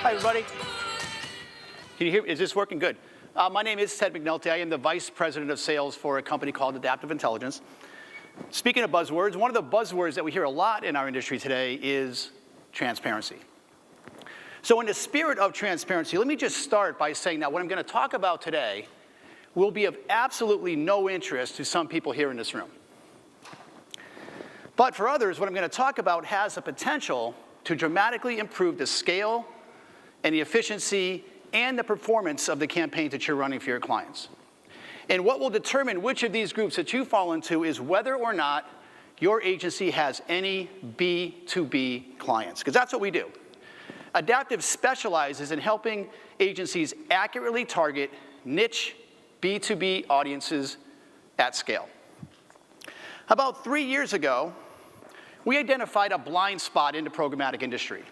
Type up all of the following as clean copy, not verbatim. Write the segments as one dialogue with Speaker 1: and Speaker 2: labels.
Speaker 1: Hi, everybody. Can you hear me? Is this working? Good. My name is Ted McNulty. I am the Vice President of Sales for a company called AdDaptive Intelligence. Speaking of buzzwords, one of the buzzwords that we hear a lot in our industry today is transparency. So in the spirit of transparency, let me just start by saying that what I'm going to talk about today will be of absolutely no interest to some people here in this room. But for others, what I'm going to talk about has the potential to dramatically improve the scale and the efficiency and the performance of the campaigns that you're running for your clients. And what will determine which of these groups that you fall into is whether or not your agency has any B2B clients, because that's what we do. AdDaptive specializes in helping agencies accurately target niche B2B audiences at scale. About 3 years ago, we identified a blind spot in the programmatic industry.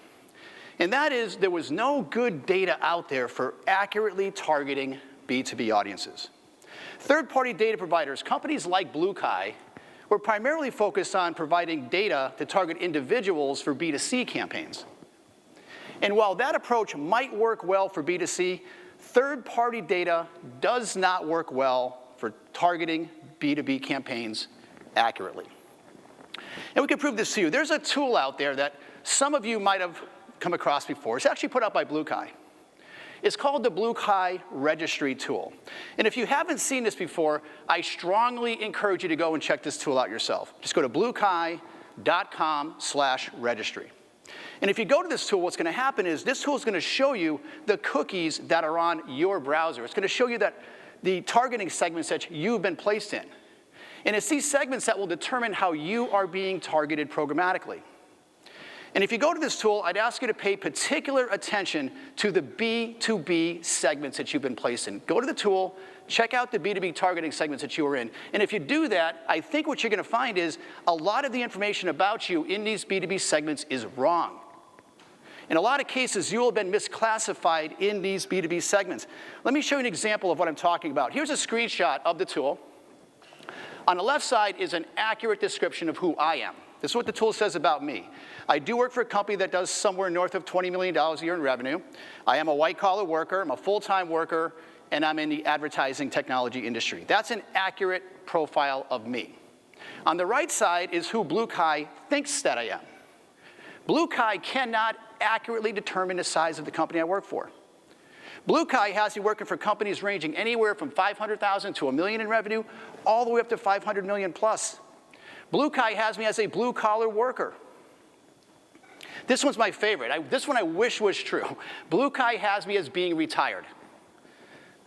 Speaker 1: And that is, there was no good data out there for accurately targeting B2B audiences. Third-party data providers, companies like BlueKai, were primarily focused on providing data to target individuals for B2C campaigns. And while that approach might work well for B2C, third-party data does not work well for targeting B2B campaigns accurately. And we can prove this to you. There's a tool out there that some of you might have come across before. It's actually put out by BlueKai. It's called the BlueKai Registry tool. And if you haven't seen this before, I strongly encourage you to go and check this tool out yourself. Just go to bluekai.com/registry. And if you go to this tool, what's going to happen is this tool is going to show you the cookies that are on your browser. It's going to show you that the targeting segments that you've been placed in. And it's these segments that will determine how you are being targeted programmatically. And if you go to this tool, I'd ask you to pay particular attention to the B2B segments that you've been placed in. Go to the tool, check out the B2B targeting segments that you are in. And if you do that, I think what you're going to find is a lot of the information about you in these B2B segments is wrong. In a lot of cases, you will have been misclassified in these B2B segments. Let me show you an example of what I'm talking about. Here's a screenshot of the tool. On the left side is an accurate description of who I am. This is what the tool says about me. I do work for a company that does somewhere north of $20 million a year in revenue. I am a white-collar worker, I'm a full-time worker, and I'm in the advertising technology industry. That's an accurate profile of me. On the right side is who BlueKai thinks that I am. BlueKai cannot accurately determine the size of the company I work for. BlueKai has me working for companies ranging anywhere from $500,000 to $1 million in revenue, all the way up to $500 million plus. BlueKai has me as a blue-collar worker. This one's my favorite. This one I wish was true. BlueKai has me as being retired.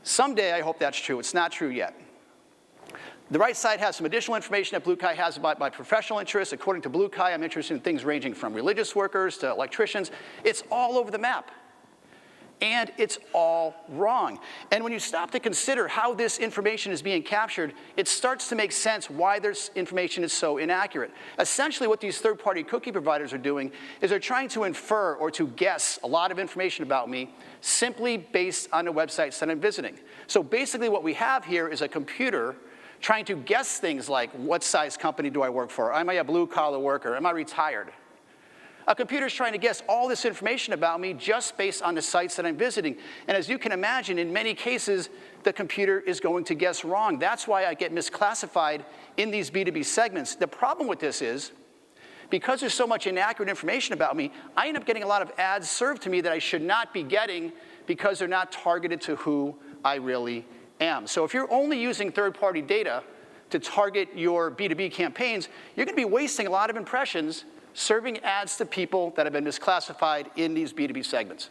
Speaker 1: Someday I hope that's true. It's not true yet. The right side has some additional information that BlueKai has about my professional interests. According to BlueKai, I'm interested in things ranging from religious workers to electricians. It's all over the map. And it's all wrong. And when you stop to consider how this information is being captured, it starts to make sense why this information is so inaccurate. Essentially, what these third-party cookie providers are doing is they're trying to infer or to guess a lot of information about me simply based on the websites that I'm visiting. So basically what we have here is a computer trying to guess things like, what size company do I work for? Am I a blue-collar worker? Am I retired? A computer's trying to guess all this information about me just based on the sites that I'm visiting. And as you can imagine, in many cases, the computer is going to guess wrong. That's why I get misclassified in these B2B segments. The problem with this is, because there's so much inaccurate information about me, I end up getting a lot of ads served to me that I should not be getting because they're not targeted to who I really am. So if you're only using third-party data to target your B2B campaigns, you're going to be wasting a lot of impressions serving ads to people that have been misclassified in these B2B segments.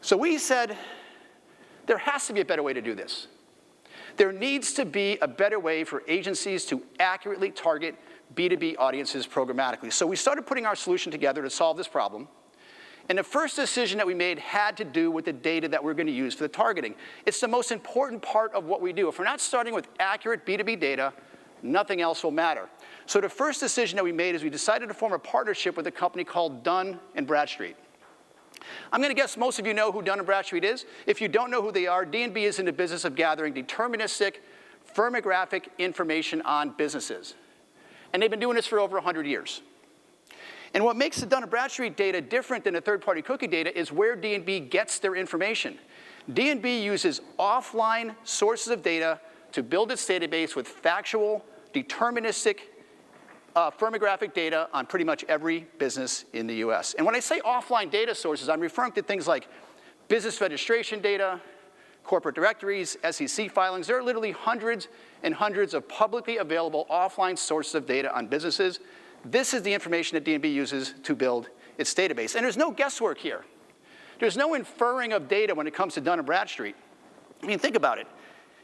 Speaker 1: So we said, there has to be a better way to do this. There needs to be a better way for agencies to accurately target B2B audiences programmatically. So we started putting our solution together to solve this problem. And the first decision that we made had to do with the data that we're going to use for the targeting. It's the most important part of what we do. If we're not starting with accurate B2B data, nothing else will matter. So the first decision that we made is we decided to form a partnership with a company called Dun & Bradstreet. I'm going to guess most of you know who Dun & Bradstreet is. If you don't know who they are, D&B is in the business of gathering deterministic, firmographic information on businesses. And they've been doing this for over 100 years. And what makes the Dun & Bradstreet data different than the third-party cookie data is where D&B gets their information. D&B uses offline sources of data to build its database with factual, deterministic, firmographic data on pretty much every business in the US. And when I say offline data sources, I'm referring to things like business registration data, corporate directories, SEC filings. There are literally hundreds and hundreds of publicly available offline sources of data on businesses. This is the information that D&B uses to build its database. And there's no guesswork here. There's no inferring of data when it comes to Dun & Bradstreet. I mean, think about it.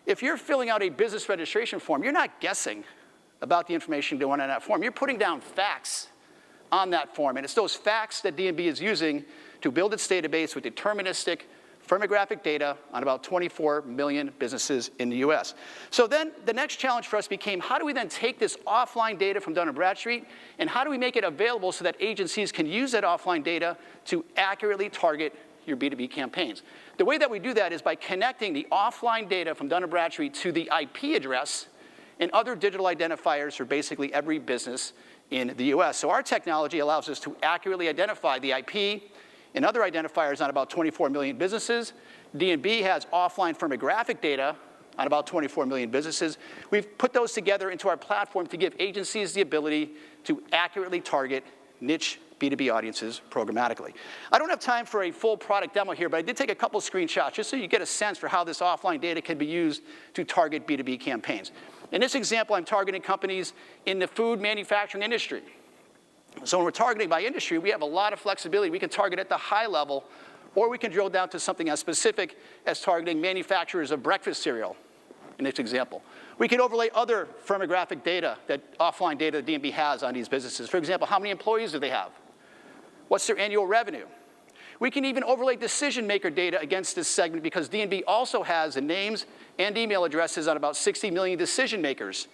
Speaker 1: If you're filling out a business registration form, you're not guessing about the information going on that form. You're putting down facts on that form. And it's those facts that D&B is using to build its database with deterministic, firmographic data on about 24 million businesses in the US. So then the next challenge for us became, how do we then take this offline data from Dun & Bradstreet, and how do we make it available so that agencies can use that offline data to accurately target your B2B campaigns? The way that we do that is by connecting the offline data from Dun & Bradstreet to the IP address and other digital identifiers for basically every business in the US. So our technology allows us to accurately identify the IP and other identifiers on about 24 million businesses. D&B has offline firmographic data on about 24 million businesses. We've put those together into our platform to give agencies the ability to accurately target niche B2B audiences programmatically. I don't have time for a full product demo here, but I did take a couple screenshots just so you get a sense for how this offline data can be used to target B2B campaigns. In this example, I'm targeting companies in the food manufacturing industry. So when we're targeting by industry, we have a lot of flexibility. We can target at the high level, or we can drill down to something as specific as targeting manufacturers of breakfast cereal, in this example. We can overlay other firmographic data, offline data that D&B has on these businesses. For example, how many employees do they have? What's their annual revenue? We can even overlay decision maker data against this segment because D&B also has the names and email addresses on about 60 million decision makers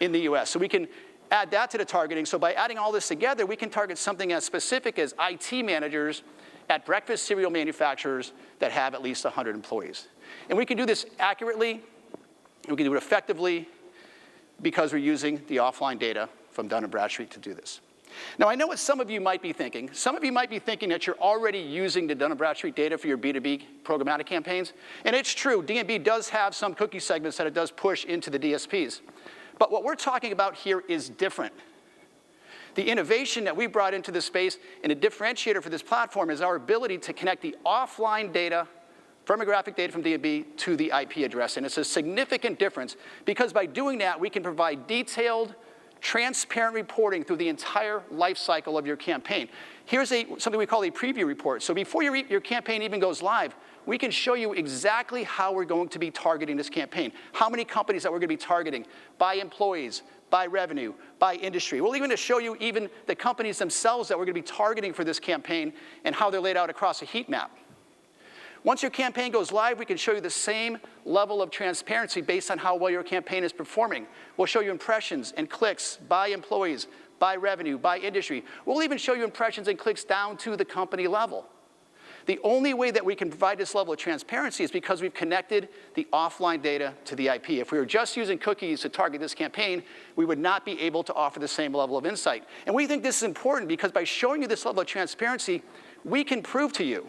Speaker 1: in the US. So we can add that to the targeting. So by adding all this together, we can target something as specific as IT managers at breakfast cereal manufacturers that have at least 100 employees. And we can do this accurately, we can do it effectively, because we're using the offline data from Dun & Bradstreet to do this. Now, I know what some of you might be thinking. Some of you might be thinking that you're already using the Dun & Bradstreet data for your B2B programmatic campaigns. And it's true, D&B does have some cookie segments that it does push into the DSPs. But what we're talking about here is different. The innovation that we brought into this space and a differentiator for this platform is our ability to connect the offline data, firmographic data from D&B, to the IP address. And it's a significant difference because by doing that, we can provide detailed, transparent reporting through the entire life cycle of your campaign. Here's something we call a preview report. So before your campaign even goes live, we can show you exactly how we're going to be targeting this campaign, how many companies that we're going to be targeting by employees, by revenue, by industry. We'll even show you even the companies themselves that we're going to be targeting for this campaign and how they're laid out across a heat map. Once your campaign goes live, we can show you the same level of transparency based on how well your campaign is performing. We'll show you impressions and clicks by employees, by revenue, by industry. We'll even show you impressions and clicks down to the company level. The only way that we can provide this level of transparency is because we've connected the offline data to the IP. If we were just using cookies to target this campaign, we would not be able to offer the same level of insight. And we think this is important because by showing you this level of transparency, we can prove to you,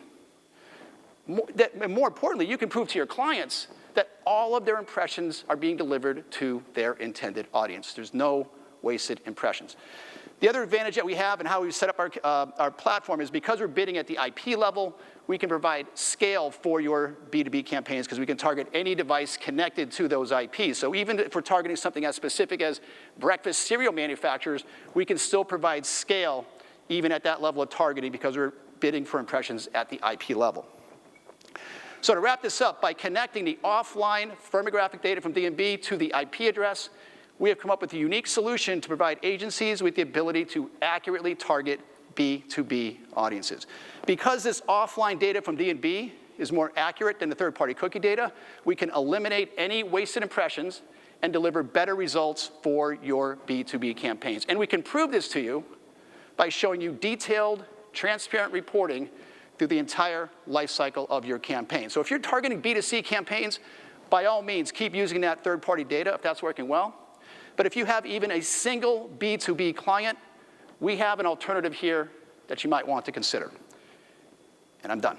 Speaker 1: more importantly, you can prove to your clients that all of their impressions are being delivered to their intended audience. There's no wasted impressions. The other advantage that we have and how we set up our platform is because we're bidding at the IP level, we can provide scale for your B2B campaigns because we can target any device connected to those IPs. So even if we're targeting something as specific as breakfast cereal manufacturers, we can still provide scale even at that level of targeting because we're bidding for impressions at the IP level. So to wrap this up, by connecting the offline firmographic data from D&B to the IP address, we have come up with a unique solution to provide agencies with the ability to accurately target B2B audiences. Because this offline data from D&B is more accurate than the third-party cookie data, we can eliminate any wasted impressions and deliver better results for your B2B campaigns. And we can prove this to you by showing you detailed, transparent reporting through the entire life cycle of your campaign. So if you're targeting B2C campaigns, by all means, keep using that third-party data if that's working well. But if you have even a single B2B client, we have an alternative here that you might want to consider. And I'm done.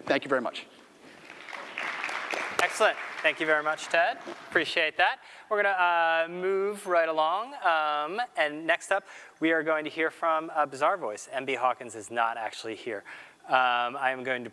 Speaker 1: Thank you very much.
Speaker 2: Excellent. Thank you very much, Ted. Appreciate that. We're going to move right along. And next up, we are going to hear from Bizarre Voice. MB Hawkins is not actually here. I am going to